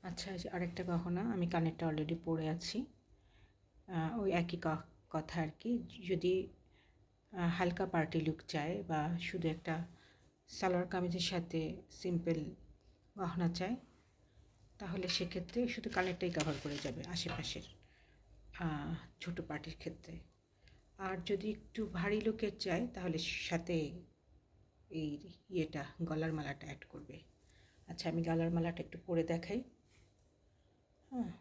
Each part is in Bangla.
আচ্ছা, এই যে আরেকটা গহনা, আমি কানেরটা অলরেডি পরে আছি। ওই একই কথা আর কি। যদি হালকা পার্টি লুক চায় বা শুধু একটা সালোয়ার কামিজের সাথে সিম্পল গহনা চায়, তাহলে সেক্ষেত্রে শুধু কানেরটাই কভার করে যাবে আশেপাশের ছোটো পার্টির ক্ষেত্রে। আর যদি একটু ভারী লুকের চায়, তাহলে সাথে এই ইয়েটা, গলার মালাটা অ্যাড করবে। আচ্ছা, আমি গলার মালাটা একটু পরে দেখাই। হ্যাঁ,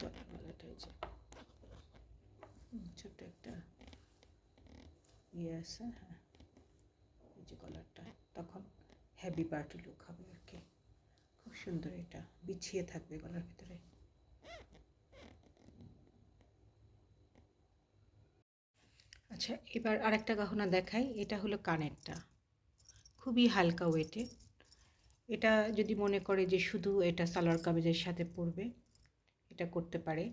গলার মালাটা এই যে ছোট্ট একটা ইয়ে আছে। হ্যাঁ, এই যে গলারটা, তখন হেভি পার্টি লুক হবে আর কি। খুব সুন্দর, এটা বিছিয়ে থাকবে গলার ভিতরে। আচ্ছা, এবার আরেকটা গহনা দেখাই। এটা হলো কানেরটা, খুবই হালকা ওয়েটের। এটা যদি মনে করে যে শুধু এটা সালোয়ার কামিজের সাথে পরবে, এটা করতে পারে।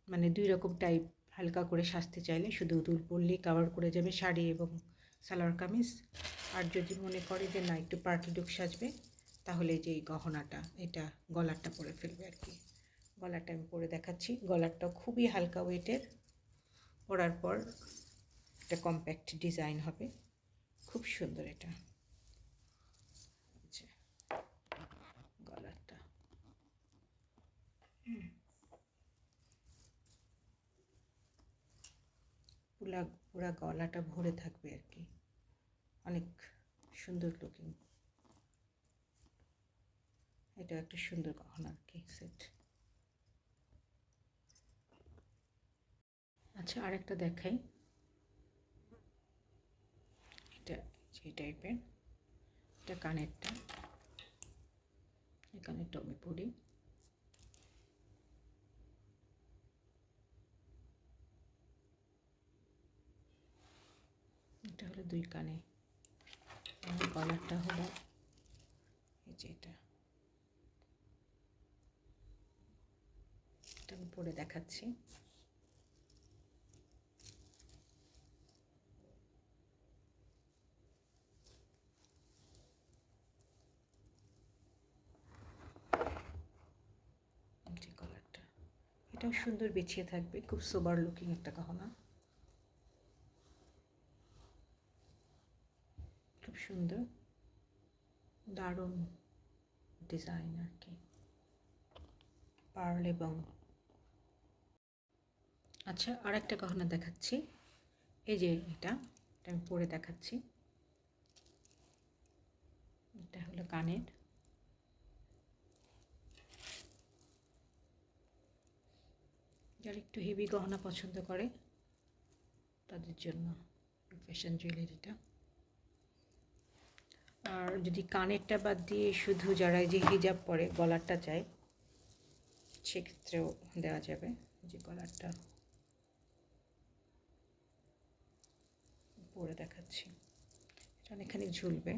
মানে দুই রকম টাইপ, হালকা করে সাজতে চাইলে শুধু দুল পরলেই কাভার করে যাবে শাড়ি এবং সালোয়ার কামিজ। আর যদি মনে করে যে না, একটু পার্টি লুক সাজবে, তাহলে যে এই গহনাটা, এটা গলারটা পরে ফেলবে আর কি। গলারটা আমি পরে দেখাচ্ছি। গলারটা খুবই হালকা ওয়েটের, পরার পর একটা কম্প্যাক্ট ডিজাইন হবে, খুব সুন্দর এটা। আচ্ছা, গলারটা পুরা গলাটা ভরে থাকবে আর কি, অনেক সুন্দর লুকিং। এটা একটা সুন্দর গহনা আর কি, সেট। আচ্ছা, আরেকটা দেখাই। এটা এই টাইপের, এটা কানেরটা, এই কানেরটা আমি পরি। এটা হলো দুই কানে, আর গলারটা হলো এই যে এটা আমি পরে দেখাচ্ছি। যে গলারটা, এটাও সুন্দর বিছিয়ে থাকবে, খুব সোবার লুকিং একটা গহনা, খুব সুন্দর, দারুণ ডিজাইন আর কি, পার্ল এবং। আচ্ছা, আর একটা গহনা দেখাচ্ছি। এই যে এটা আমি পরে দেখাচ্ছি। এটা হলো কানের, যারা একটু হেভি গহনা পছন্দ করে তাদের জন্য ফ্যাশন জুয়েলারিটা। আর যদি কানেরটা বাদ দিয়ে শুধু যারা যে হিজাব পরে গলারটা চায়, সেক্ষেত্রেও দেওয়া যাবে। যে গলারটা পরে দেখাচ্ছি, এটা অনেকখানি ঝুলবে।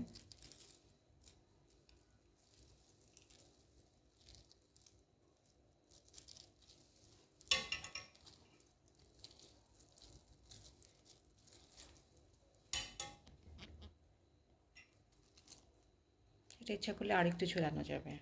এটা ইচ্ছা করলে আরেকটু ঝুলানো যাবে।